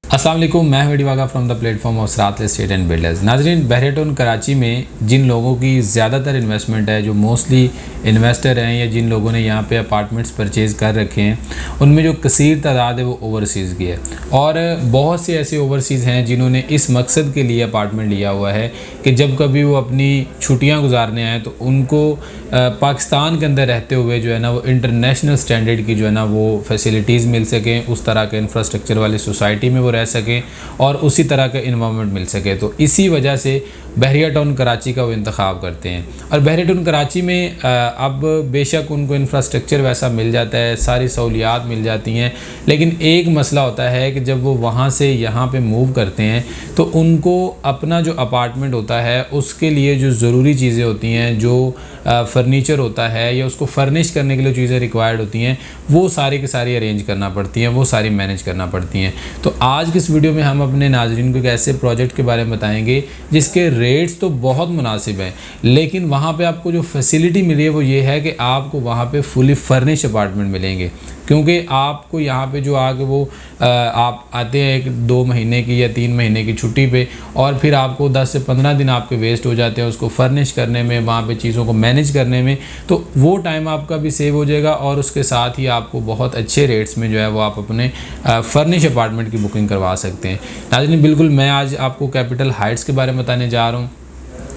अस्सलाम वालेकुम, मैं हूं Waga from the platform of Sarat estate and builders. नाज़रीन, बहरिया टाउन कराची में जिन लोगों की ज़्यादातर इन्वेस्टमेंट है, जो मोस्टली इन्वेस्टर हैं या जिन लोगों ने यहाँ पे अपार्टमेंट्स परचेज़ कर रखे हैं, उनमें जो कसीर तादाद है वो ओवरसीज़ की है। और बहुत से ऐसे ओवरसीज़ हैं जिन्होंने इस मकसद के लिए अपार्टमेंट लिया हुआ है कि जब कभी वो अपनी छुट्टियाँ गुजारने आएँ तो उनको पाकिस्तान के अंदर रहते हुए जो है ना वो इंटरनेशनल स्टैंडर्ड की जो है ना वो फैसिलिटीज़ मिल सकें, उस तरह के इंफ्रास्ट्रक्चर वाली सोसाइटी में वो रह सकें और उसी तरह का इन्वायरमेंट मिल सके। तो इसी वजह से बहरिया टाउन कराची का वो इंतखाब करते हैं। और बहरिया टाउन कराची में अब बेशक उनको इंफ्रास्ट्रक्चर वैसा मिल जाता है, सारी सहूलियात मिल जाती हैं, लेकिन एक मसला होता है कि जब वो वहाँ से यहाँ पे मूव करते हैं तो उनको अपना जो अपार्टमेंट होता है उसके लिए जो ज़रूरी चीज़ें होती हैं, जो फर्नीचर होता है या उसको फर्निश करने के लिए चीज़ें रिक्वायर्ड होती हैं, वो सारी की सारी अरेंज करना पड़ती हैं, वो सारी मैनेज करना पड़ती हैं। तो आज की इस वीडियो में हम अपने नाज़रीन को एक ऐसे प्रोजेक्ट के बारे में बताएंगे जिसके रेट्स तो बहुत मुनासिब हैं, लेकिन वहाँ पे आपको जो फैसिलिटी मिली है वो ये है कि आपको वहाँ पे फुली फर्निश अपार्टमेंट मिलेंगे। क्योंकि आपको यहाँ पे जो आके वो आप आते हैं 1-2 महीने की या 3 महीने की छुट्टी पे, और फिर आपको 10 से 15 दिन आपके वेस्ट हो जाते हैं उसको फर्निश करने में, वहाँ पे चीज़ों को मैनेज करने में। तो वो टाइम आपका भी सेव हो जाएगा और उसके साथ ही आपको बहुत अच्छे रेट्स में जो है वो आप अपने फर्निश अपार्टमेंट की बुकिंग करवा सकते हैं। नाज़रीन, बिल्कुल मैं आज आपको कैपिटल हाइट्स के बारे में बताने जा रहा हूँ।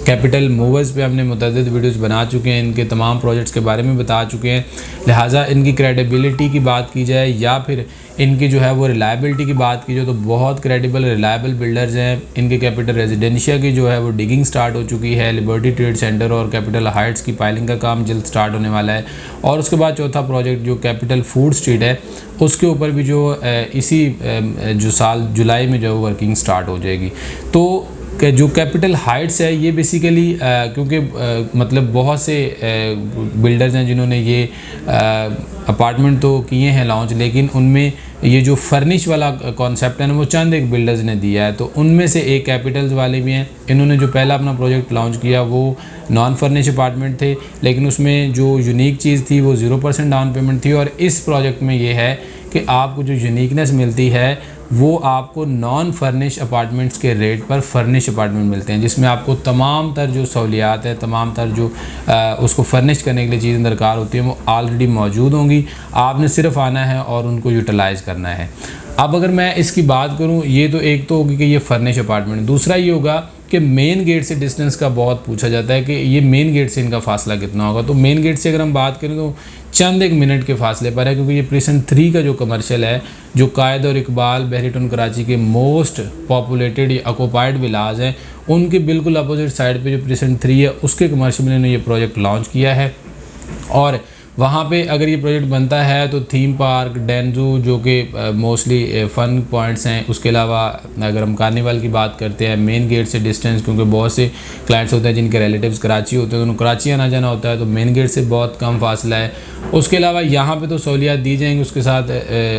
कैपिटल मूवर्स पे हमने मुतअद्दिद वीडियोस बना चुके हैं, इनके तमाम प्रोजेक्ट्स के बारे में बता चुके हैं। लिहाजा इनकी क्रेडिबिलिटी की बात की जाए या फिर इनकी जो है वो रिलायबिलिटी की बात की जाए तो बहुत क्रेडिबल रिलायबल बिल्डर्स हैं। इनके कैपिटल रेजिडेंशिया की जो है वो डिगिंग स्टार्ट हो चुकी है, लिबर्टी ट्रेड सेंटर और कैपिटल हाइट्स की पाइलिंग का काम जल्द स्टार्ट होने वाला है। और उसके बाद चौथा प्रोजेक्ट जो कैपिटल फूड स्ट्रीट है उसके ऊपर भी जो इसी जो साल जुलाई में जो वर्किंग स्टार्ट हो जाएगी। तो जो कैपिटल हाइट्स है ये बेसिकली क्योंकि मतलब बहुत से बिल्डर्स हैं जिन्होंने ये अपार्टमेंट तो किए हैं लॉन्च, लेकिन उनमें ये जो फर्निश वाला कॉन्सेप्ट है ना वो चंद एक बिल्डर्स ने दिया है। तो उनमें से एक कैपिटल्स वाले भी हैं। इन्होंने जो पहला अपना प्रोजेक्ट लॉन्च किया वो नॉन फर्निश अपार्टमेंट थे, लेकिन उसमें जो यूनिक चीज़ थी वो 0% डाउन पेमेंट थी। और इस प्रोजेक्ट में ये है कि आपको जो यूनिकनेस मिलती है वो आपको नॉन फर्निश अपार्टमेंट्स के रेट पर फर्निश अपार्टमेंट मिलते हैं, जिसमें आपको तमाम तर जो सहूलियात है, तमाम तर जो उसको फर्निश करने के लिए चीज़ें दरकार होती हैं वो ऑलरेडी मौजूद होंगी। आपने सिर्फ आना है और उनको यूटिलाइज़ करना है। अब अगर मैं इसकी बात करूं, ये तो एक तो होगी कि ये फर्निश अपार्टमेंट, दूसरा ये होगा कि मेन गेट से डिस्टेंस का बहुत पूछा जाता है कि ये मेन गेट से इनका फासला कितना होगा। तो मेन गेट से अगर हम बात करें तो चंद एक मिनट के फासले पर है, क्योंकि ये प्रीसेंट 3 का जो कमर्शियल है, जो कायद और इकबाल बहरिया टाउन कराची के मोस्ट पॉपुलेटेड या ऑक्यूपाइड विलाज हैं, उनके बिल्कुल अपोजिट साइड पे जो प्रीसेंट 3 है उसके कमर्शियल में ये प्रोजेक्ट लॉन्च किया है। और वहाँ पे अगर ये प्रोजेक्ट बनता है तो थीम पार्क, डेंजू जो कि मोस्टली फ़न पॉइंट्स हैं, उसके अलावा अगर हम कार्निवल की बात करते हैं, मेन गेट से डिस्टेंस, क्योंकि बहुत से क्लाइंट्स होते हैं जिनके रिलेटिव्स कराची होते हैं तो उनको कराची आना जाना होता है, तो मेन गेट से बहुत कम फासला है। उसके अलावा यहाँ पे तो सहूलियात दी जाएंगी, उसके साथ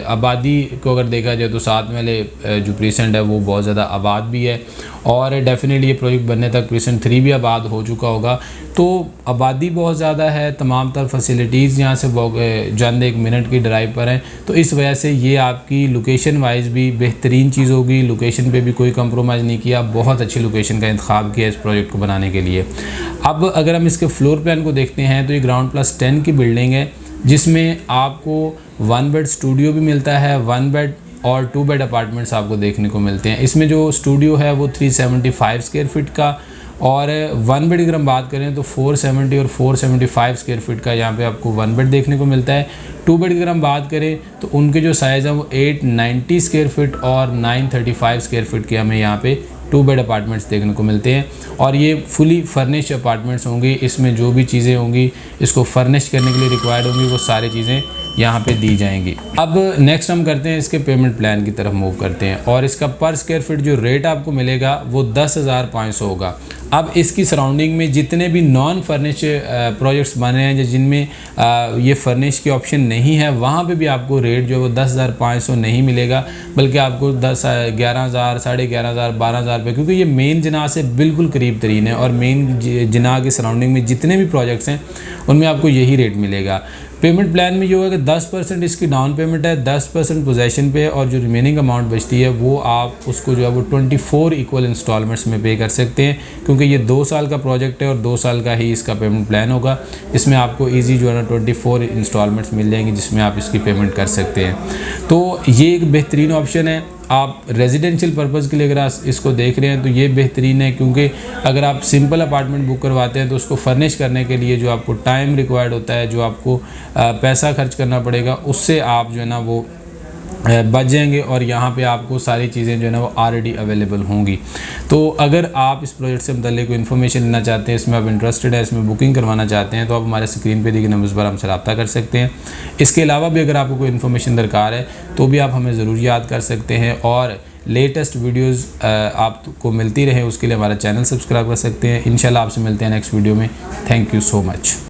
आबादी को अगर देखा जाए तो साथ वाले जो प्रीसेंट है वो बहुत ज़्यादा आबाद भी है और डेफिनेटली ये प्रोजेक्ट बनने तक प्रीसेंट 3 भी आबाद हो चुका होगा। तो आबादी बहुत ज़्यादा है, तमाम तर फैसिलिटीज़ यहाँ से चंद एक मिनट की ड्राइव पर हैं, तो इस वजह से ये आपकी लोकेशन वाइज भी बेहतरीन चीज़ होगी। लोकेशन पे भी कोई कंप्रोमाइज़ नहीं किया, बहुत अच्छी लोकेशन का इंतखाब किया इस प्रोजेक्ट को बनाने के लिए। अब अगर हम इसके फ्लोर प्लान को देखते हैं तो ये ग्राउंड प्लस 10 की बिल्डिंग है, जिसमें आपको 1 बेड स्टूडियो भी मिलता है, 1 बेड और 2 बेड अपार्टमेंट्स आपको देखने को मिलते हैं। इसमें जो स्टूडियो है वो 375 स्क्वायर फीट का, और 1 बेड अगर हम बात करें तो 470 और 475 स्क्वायर फीट का यहाँ पे आपको 1 बेड देखने को मिलता है। 2 बेड अगर हम बात करें तो उनके जो साइज़ है वो 890 स्क्वायर फीट और 935 स्क्वायर फीट के हमें यहाँ पे 2 बेड अपार्टमेंट्स देखने को मिलते हैं। और ये फुली फर्निश अपार्टमेंट्स होंगी, इसमें जो भी चीज़ें होंगी इसको फर्निश करने के लिए रिक्वायर्ड होंगी वो सारी चीज़ें यहाँ पे दी जाएंगी। अब नेक्स्ट हम करते हैं इसके पेमेंट प्लान की तरफ मूव करते हैं, और इसका पर स्क्वायर फीट जो रेट आपको मिलेगा वो 10,500 होगा। अब इसकी सराउंडिंग में जितने भी नॉन फर्निश प्रोजेक्ट्स बने हैं जिनमें ये फर्निश की ऑप्शन नहीं है, वहाँ पे भी आपको रेट जो है वो 10,500 नहीं मिलेगा, बल्कि आपको 11,000, 11,500, 12,000 रुपये, क्योंकि ये मेन जिना से बिल्कुल करीब तरीन है और मेन जिना के सराउंडिंग में जितने भी प्रोजेक्ट्स हैं उनमें आपको यही रेट मिलेगा। पेमेंट प्लान में ये होगा कि 10% इसकी डाउन पेमेंट है, 10% पोजेसन पे है और जो रिमेनिंग अमाउंट बचती है वो आप उसको जो है वो 24 इक्वल इंस्टॉलमेंट्स में पे कर सकते हैं, क्योंकि ये 2 साल का प्रोजेक्ट है और 2 साल का ही इसका पेमेंट प्लान होगा। इसमें आपको ईजी जो है ना 24 इंस्टॉलमेंट्स मिल जाएंगी जिसमें आप इसकी पेमेंट कर सकते हैं। तो ये एक बेहतरीन ऑप्शन है। आप रेजिडेंशियल पर्पज़ के लिए अगर आप इसको देख रहे हैं तो ये बेहतरीन है, क्योंकि अगर आप सिंपल अपार्टमेंट बुक करवाते हैं तो उसको फर्निश करने के लिए जो आपको टाइम रिक्वायर्ड होता है, जो आपको पैसा खर्च करना पड़ेगा, उससे आप जो है ना वो बच जाएंगे और यहाँ पे आपको सारी चीज़ें जो है ना वो ऑलरेडी अवेलेबल होंगी। तो अगर आप इस प्रोजेक्ट से मुतल्लिक कोई इन्फॉर्मेशन लेना चाहते हैं, इसमें आप इंटरेस्टेड है, इसमें बुकिंग करवाना चाहते हैं, तो आप हमारे स्क्रीन पे दिए नंबर्स पर हमसे रब्ता कर सकते हैं। इसके अलावा भी अगर आपको कोई इन्फॉर्मेशन दरकार है तो भी आप हमें ज़रूर याद कर सकते हैं और लेटेस्ट वीडियोज़ आपको मिलती रहे उसके लिए हमारा चैनल सब्सक्राइब कर सकते हैं। इंशाल्लाह आपसे मिलते हैं नेक्स्ट वीडियो में। Thank you so much.